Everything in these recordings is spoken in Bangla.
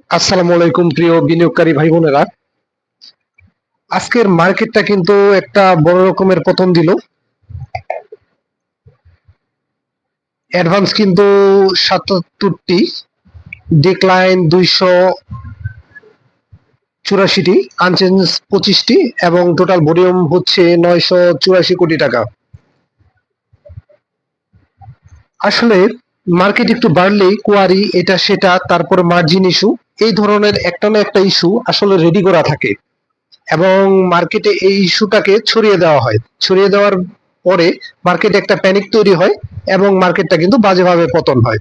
আসসালামু আলাইকুম প্রিয় বিনিয়োগকারী ভাই বোনেরা। আজকের মার্কেটটা কিন্তু একটা বড় রকমের পতন দিল। অ্যাডভান্স কিন্তু ৭৭টি, ডিক্লাইন ২৮৪টি, আনচেঞ্জ ২৫টি এবং টোটাল ভলিউম হচ্ছে ৯৮৪ কোটি টাকা। আসলে মার্কেট একটু বাড়লেই কোয়ারি এটা সেটা, তারপরে মার্জিন ইস্যু, এই ধরনের একটা না একটা ইস্যু আসলে রেডি করা থাকে এবং মার্কেটে এই ইস্যুটাকে ছড়িয়ে দেওয়া হয়। ছড়িয়ে দেওয়ার পরে মার্কেটে একটা প্যানিক তৈরি হয় এবং মার্কেটটা কিন্তু বাজেভাবে পতন হয়।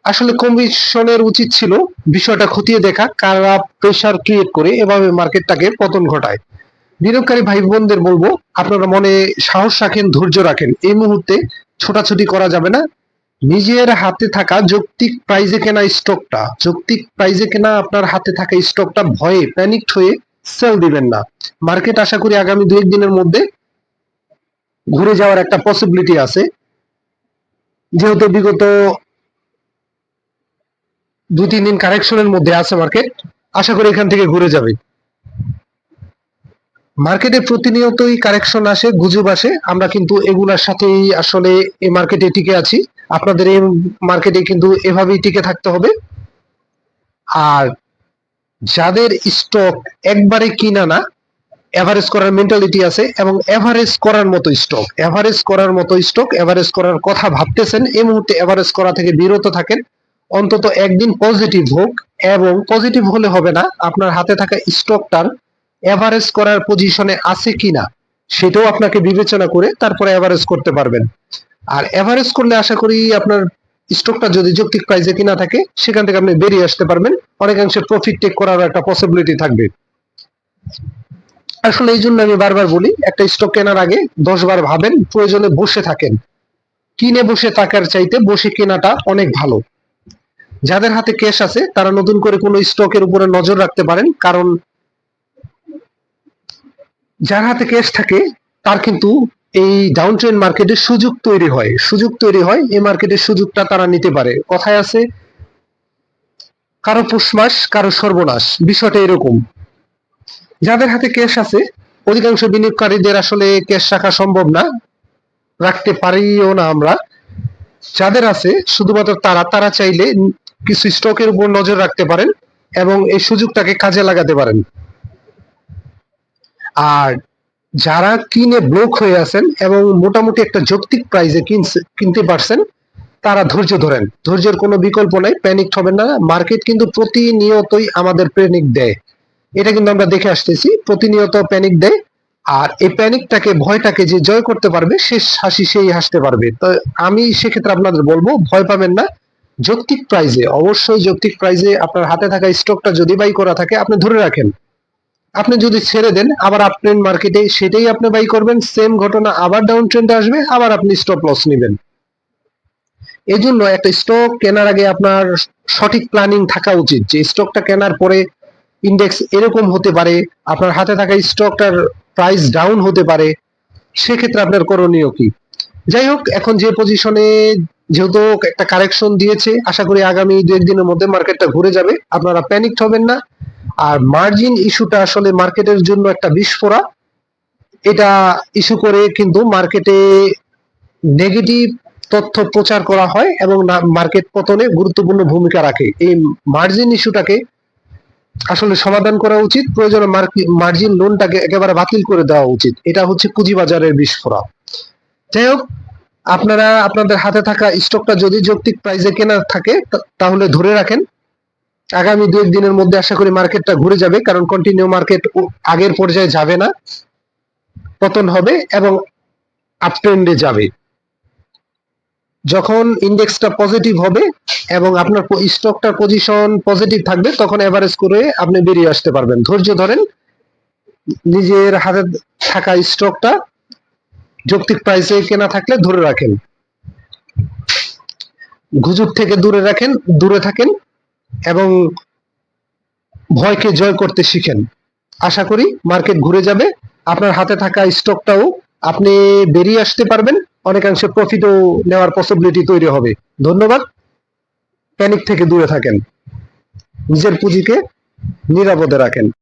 আসলে কমিশনের উচিত ছিল বিষয়টা খতিয়ে দেখা, কারা প্রেসার ক্রিয়েট করে এভাবে মার্কেটটাকে পতন ঘটায়। বিনিয়োগকারী ভাই বোনদের বলবো, আপনারা মনে সাহস রাখেন, ধৈর্য রাখেন। এই মুহূর্তে ছোটাছুটি করা যাবে না। নিজের হাতে থাকা যৌক্তিক প্রাইজে কেনা স্টকটা, যৌক্তিক প্রাইজে কেনা আপনার হাতে থাকা স্টকটা ভয়ে প্যানিকড হয়ে সেল দিবেন না। মার্কেট আশা করি আগামী ২-১ দিনের মধ্যে ঘুরে যাওয়ার একটা পসিবিলিটি আছে। যেহেতু বিগত ২-৩ দিন কারেকশনের মধ্যে আছে মার্কেট, আশা করি এখান থেকে ঘুরে যাবে। মার্কেটে প্রতিনিয়তই কারেকশন আসে, গুজব আসে, আমরা কিন্তু এগুলার সাথেই আসলে এই মার্কেটে টিকে আছি। আপনাদের এই মার্কেটে কিন্তু এভাবেই টিকে থাকতে হবে। আর যাদের স্টক একবারে কিনা না, এভারেজ করার মেন্টালিটি আছে এবং এভারেজ করার মতো স্টক, এভারেজ করার মতো স্টক, এভারেজ করার কথা ভাবতেছেন, এই মুহূর্তে এভারেজ করা থেকে বিরত থাকেন। অন্তত একদিন পজিটিভ হোক, এবং পজিটিভ হলে হবে না, আপনার হাতে থাকা স্টকটার এভারেজ করার পজিশনে আছে কিনা সেটাও আপনাকে বিবেচনা করে তারপরে এভারেজ করতে পারবেন। আর এভারেজ করলে আশা করি আপনার স্টকটা যদি যৌক্তিক প্রাইসে কিনা থাকে, সেখান থেকে আপনি বেরিয়ে আসতে পারবেন, অনেকাংশে প্রফিট টেক করার একটা পসিবিলিটি থাকবে। আসলে এই জন্য আমি বারবার বলি, একটা স্টক কেনার আগে ১০ বার ভাবেন, প্রয়োজনে বসে থাকেন। কিনে বসে থাকার চাইতে বসে কেনাটা অনেক ভালো। যাদের হাতে ক্যাশ আছে তারা নতুন করে কোনো স্টকের উপরে নজর রাখতে পারেন, কারণ যার হাতে ক্যাশ থাকে তার কিন্তু এই ডাউন ট্রেন্ড মার্কেটে সুযোগ তৈরি হয়, সুযোগ তৈরি হয়, এই মার্কেটের সুযোগটা তারা নিতে পারে। কথায় আছে, কারো পৌষ মাস কারো সর্বনাশ, বিষয়টা এরকম। যাদের হাতে ক্যাশ আছে, অধিকাংশ বিনিয়োগকারীদের আসলে ক্যাশ রাখা সম্ভব না, রাখতে পারিও না আমরা। যাদের আছে শুধুমাত্র তারা তারা চাইলে কিছু স্টকের উপর নজর রাখতে পারেন এবং এই সুযোগটাকে কাজে লাগাতে পারেন। আর যারা কিনে ব্লক হয়ে আছেন এবং মোটামুটি একটা যৌক্তিক প্রাইসে কিনতে পারছেন, তারা ধৈর্য ধরেন। ধৈর্যের কোনো বিকল্প নাই, প্যানিক হবেন না। মার্কেট কিন্তু প্রতিনিয়তই আমাদের প্যানিক দেয়, এটা কিন্তু আমরা দেখে আসতেছি, প্রতিনিয়ত প্যানিক দেয়। আর এই প্যানিকটাকে, ভয়টাকে যে জয় করতে পারবে, শেষ হাসি সেই হাসতে পারবে। তো আমি সেক্ষেত্রে আপনাদের বলবো, ভয় পাবেন না। যৌক্তিক প্রাইজে, অবশ্যই যৌক্তিক প্রাইজে আপনার হাতে থাকা স্টকটা যদি বাই করা থাকে আপনি ধরে রাখেন। আপনি যদি ছেড়ে দেন, আবার আপট্রেন্ড মার্কেটে সেটাই আপনি বাই করবেন, সেম ঘটনা আবার ডাউন ট্রেন্ডে আসবে, আবার আপনি স্টপ লস নেবেন। এই জন্য একটা স্টক কেনার আগে আপনার সঠিক প্ল্যানিং থাকা উচিত, যে স্টকটা কেনার পরে ইন্ডেক্স এরকম হতে পারে, আপনার হাতে থাকা স্টকটার প্রাইস ডাউন হতে পারে, সেক্ষেত্রে আপনার করণীয় কি। যাই হোক, এখন যে পজিশনে, যেহেতু একটা কারেকশন দিয়েছে, আশা করি আগামী ২-১ দিনের মধ্যে মার্কেটটা ঘুরে যাবে, আপনারা প্যানিকড হবেন না। আর মার্জিন ইস্যুটা আসলে মার্কেটের জন্য একটা বিস্ফোরা, এটা ইস্যু করে কিন্তু মার্কেটে নেগেটিভ তথ্য প্রচার করা হয় এবং মার্কেট পতনে গুরুত্বপূর্ণ ভূমিকা রাখে। এই মার্জিন ইস্যুটাকে আসলে সমাধান করা উচিত, প্রয়োজনে মার্জিন লোনটাকে একেবারে বাতিল করে দেওয়া উচিত। এটা হচ্ছে পুঁজিবাজারের বিস্ফোরা। যাই হোক, আপনারা আপনাদের হাতে থাকা স্টকটা যদি যৌক্তিক প্রাইসে কেনা থাকে, তাহলে ধরে রাখেন। আগামী ২-১ দিনের মধ্যে আশা করি মার্কেটটা ঘুরে যাবে, কারণ কন্টিনিউ মার্কেট আগের পর্যায়ে যাবে না, পতন হবে এবং আপট্রেন্ডে যাবে। যখন ইন্ডেক্সটা পজিটিভ হবে এবং আপনার স্টকটার পজিশন পজিটিভ থাকবে, তখন এভারেজ করে আপনি বেরিয়ে আসতে পারবেন। ধৈর্য ধরেন, নিজের হাতে থাকা স্টকটা যৌক্তিক প্রাইসে কেনা থাকলে ধরে রাখেন, গুজব থেকে দূরে থাকেন এবং ভয়কে জয় করতে শিখেন। আশা করি মার্কেট ঘুরে যাবে, আপনার হাতে থাকা স্টকটাও আপনি বেরিয়ে আসতে পারবেন, অনেকাংশে প্রফিটও নেওয়ার পসিবিলিটি তৈরি হবে। ধন্যবাদ। প্যানিক থেকে দূরে থাকেন। নিজের পুঁজিকে নিরাপদে রাখেন।